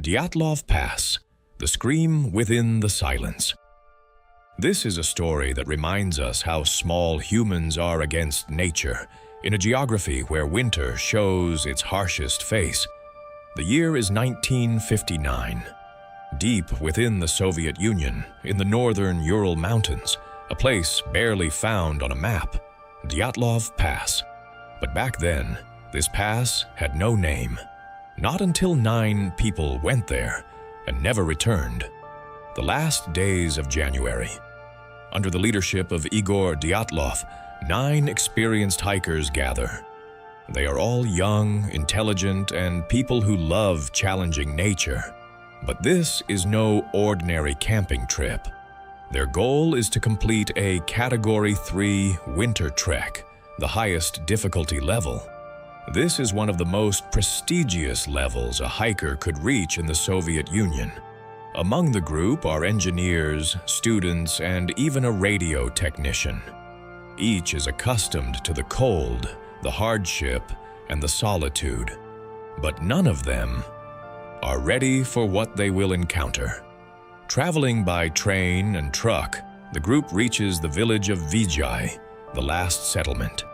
Dyatlov Pass, the scream within the silence. This is a story that reminds us how small humans are against nature, in a geography where winter shows its harshest face. The year is 1959. Deep within the Soviet Union, in the northern Ural Mountains, a place barely found on a map, Dyatlov Pass. But back then, this pass had no name. Not until 9 people went there and never returned. The last days of January. Under the leadership of Igor Dyatlov, 9 experienced hikers gather. They are all young, intelligent, and people who love challenging nature. But this is no ordinary camping trip. Their goal is to complete a Category 3 winter trek, the highest difficulty level. This is one of the most prestigious levels a hiker could reach in the Soviet Union. Among the group are engineers, students, and even a radio technician. Each is accustomed to the cold, the hardship, and the solitude. But none of them are ready for what they will encounter. Traveling by train and truck, the group reaches the village of Vijay, the last settlement.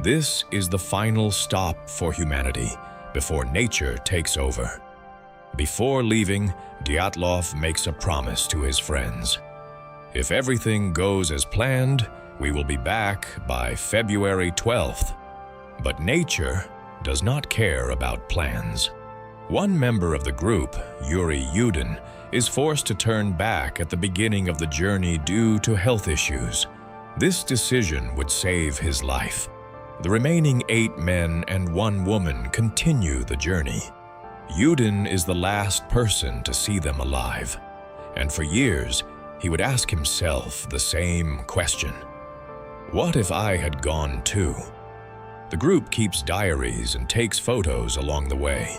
This is the final stop for humanity before nature takes over. Before leaving, Dyatlov makes a promise to his friends. If everything goes as planned, we will be back by February 12th. But nature does not care about plans. One member of the group, Yuri Yudin, is forced to turn back at the beginning of the journey due to health issues. This decision would save his life. The remaining 8 men and 1 woman continue the journey. Yudin is the last person to see them alive, and for years he would ask himself the same question. What if I had gone too? The group keeps diaries and takes photos along the way.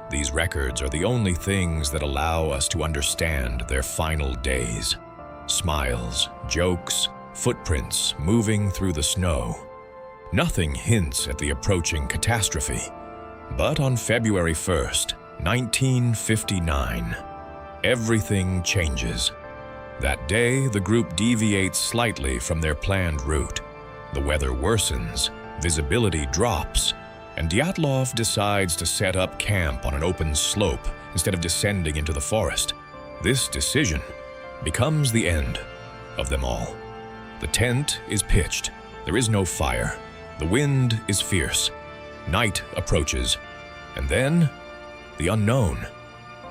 These records are the only things that allow us to understand their final days. Smiles, jokes, footprints moving through the snow. Nothing hints at the approaching catastrophe. But on February 1st, 1959, everything changes. That day, the group deviates slightly from their planned route. The weather worsens, visibility drops, and Dyatlov decides to set up camp on an open slope instead of descending into the forest. This decision becomes the end of them all. The tent is pitched. There is no fire. The wind is fierce. Night approaches. And then, the unknown.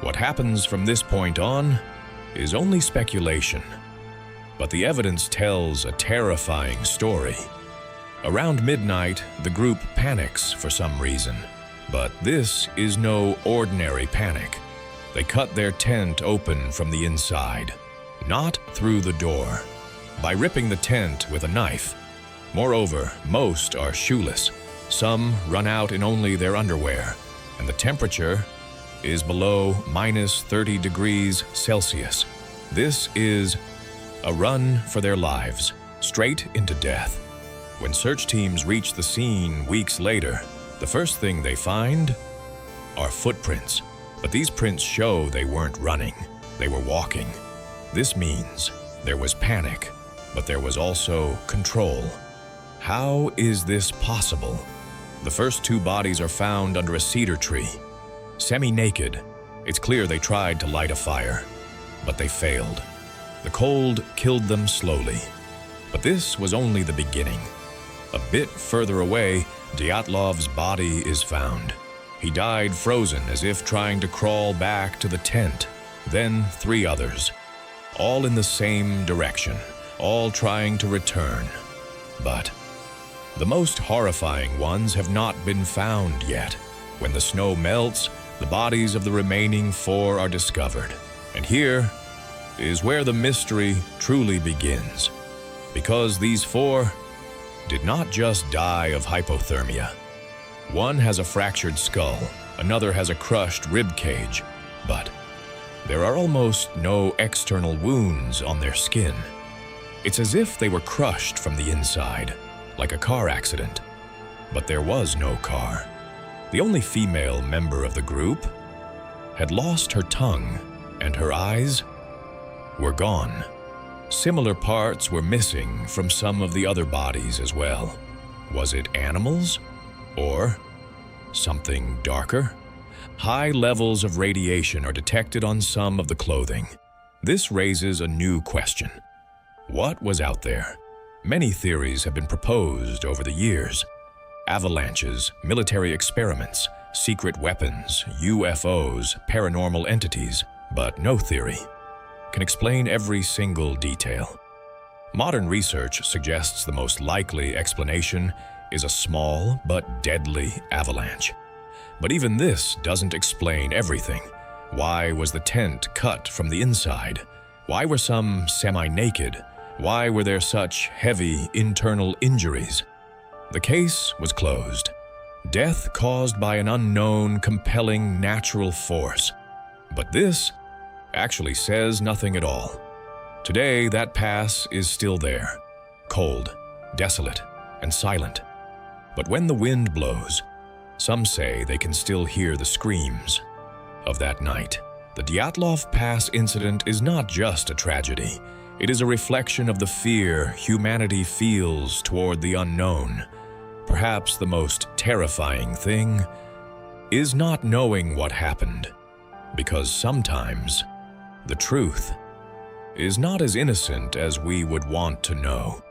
What happens from this point on is only speculation. But the evidence tells a terrifying story. Around midnight, the group panics for some reason. But this is no ordinary panic. They cut their tent open from the inside, not through the door, by ripping the tent with a knife. Moreover, most are shoeless. Some run out in only their underwear, and the temperature is below -30 degrees Celsius. This is a run for their lives, straight into death. When search teams reach the scene weeks later, the first thing they find are footprints. But these prints show they weren't running, they were walking. This means there was panic, but there was also control. How is this possible? The first 2 bodies are found under a cedar tree. Semi-naked, it's clear they tried to light a fire, but they failed. The cold killed them slowly. But this was only the beginning. A bit further away, Dyatlov's body is found. He died frozen as if trying to crawl back to the tent. Then 3 others, all in the same direction, all trying to return. But the most horrifying ones have not been found yet. When the snow melts, the bodies of the remaining 4 are discovered. And here is where the mystery truly begins. Because these 4 did not just die of hypothermia. One has a fractured skull, another has a crushed ribcage, but there are almost no external wounds on their skin. It's as if they were crushed from the inside, like a car accident. But there was no car. The only female member of the group had lost her tongue, and her eyes were gone. Similar parts were missing from some of the other bodies as well. Was it animals? Or something darker? High levels of radiation are detected on some of the clothing. This raises a new question. What was out there? Many theories have been proposed over the years. Avalanches, military experiments, secret weapons, UFOs, paranormal entities, but no theory can explain every single detail. Modern research suggests the most likely explanation is a small but deadly avalanche. But even this doesn't explain everything. Why was the tent cut from the inside? Why were some semi-naked? Why were there such heavy internal injuries? The case was closed. Death caused by an unknown, compelling natural force. But this actually says nothing at all. Today, that pass is still there, cold, desolate, and silent. But when the wind blows, some say they can still hear the screams of that night. The Dyatlov Pass Incident is not just a tragedy. It is a reflection of the fear humanity feels toward the unknown. Perhaps the most terrifying thing is not knowing what happened, because sometimes the truth is not as innocent as we would want to know.